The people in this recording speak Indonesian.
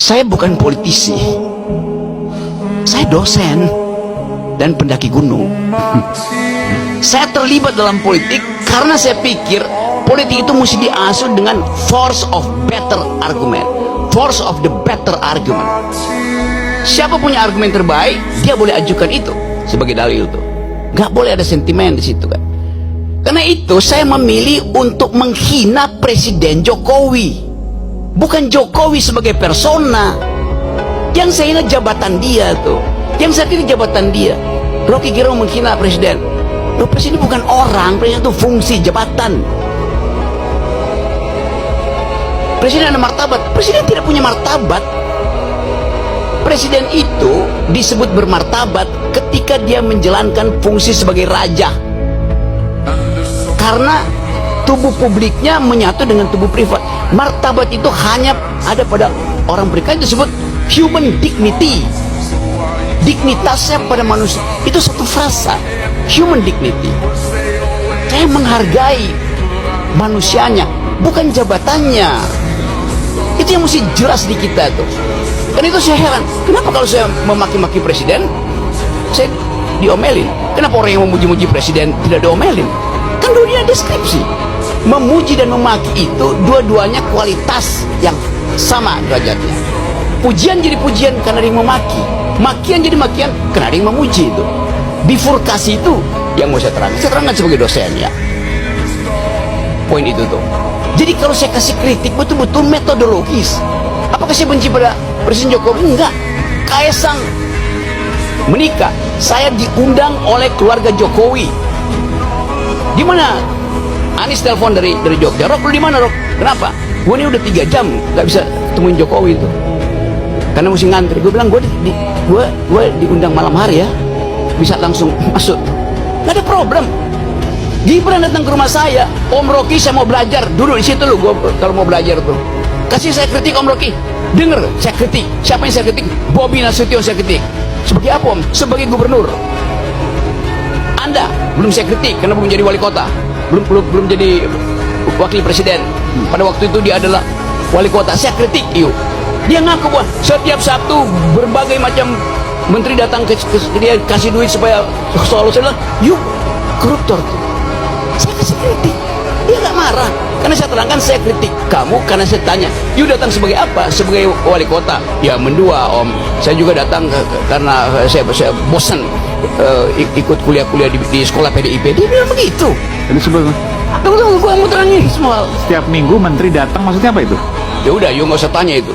Saya bukan politisi, saya dosen dan pendaki gunung. Saya terlibat dalam politik karena saya pikir politik itu mesti diasuh dengan force of better argument, force of the better argument. Siapa punya argumen terbaik, dia boleh ajukan itu sebagai dalil tuh. Gak boleh ada sentimen di situ kan. Karena itu saya memilih untuk menghina Presiden Jokowi, bukan Jokowi sebagai persona. Yang saya ingat jabatan dia tuh, yang saya kira jabatan dia. Rocky Gerung menghina presiden. Loh, presiden bukan orang, presiden itu fungsi jabatan. Presiden ada martabat, presiden tidak punya martabat. Presiden itu disebut bermartabat ketika dia menjalankan fungsi sebagai raja, karena tubuh publiknya menyatu dengan tubuh privat. Martabat itu hanya ada pada orang berikan, itu disebut human dignity. Dignitasnya pada manusia itu satu frasa, human dignity. Saya menghargai manusianya, bukan jabatannya. Itu yang mesti jelas di kita tuh. Dan itu saya heran, kenapa kalau saya memaki-maki presiden, saya diomelin? Kenapa orang yang memuji-muji presiden tidak diomelin? Kan dunia deskripsi. Memuji dan memaki itu dua-duanya kualitas yang sama derajatnya. Pujian jadi pujian karena ada yang memaki, makian jadi makian karena ada yang memuji. Itu bifurkasi itu yang mau saya terangkan sebagai dosen ya. Poin itu tuh. Jadi kalau saya kasih kritik betul-betul metodologis. Apakah saya benci pada Presiden Jokowi? Enggak. Kaisang menikah, saya diundang oleh keluarga Jokowi. Di mana? Anies telepon dari Jogja. Rok, lu di mana, Rok? Kenapa? Gue ini udah 3 jam nggak bisa temuin Jokowi itu, karena mesti ngantri. Gue bilang gue diundang malam hari ya, bisa langsung masuk. Gak ada problem. Gibran datang ke rumah saya, Om Rocky saya mau belajar, duduk di situ lu. Gue kalau mau belajar tuh, kasih saya kritik Om Rocky. Dengar, saya kritik. Siapa yang saya kritik? Bobi Nasution saya kritik. Sebagai apa Om? Sebagai gubernur. Anda belum saya kritik karena belum jadi wali kota, belum jadi wakil presiden. Pada waktu itu dia adalah wali kota. Saya kritik, yuk. Dia ngaku bahwa setiap Sabtu berbagai macam menteri datang ke dia kasih duit supaya soal saya bilang, yuk koruptor tuh. Saya kasih kritik, dia gak marah karena saya terangkan saya kritik kamu karena saya tanya, you datang sebagai apa? Sebagai wali kota? Ya mendua Om, saya juga datang karena saya bosan ikut kuliah-kuliah di sekolah PDIP. Dia bilang begitu. Jadi sebelum Tunggu, gua mau terangin semua. setiap minggu menteri datang, maksudnya apa itu? Ya udah, you nggak usah tanya itu.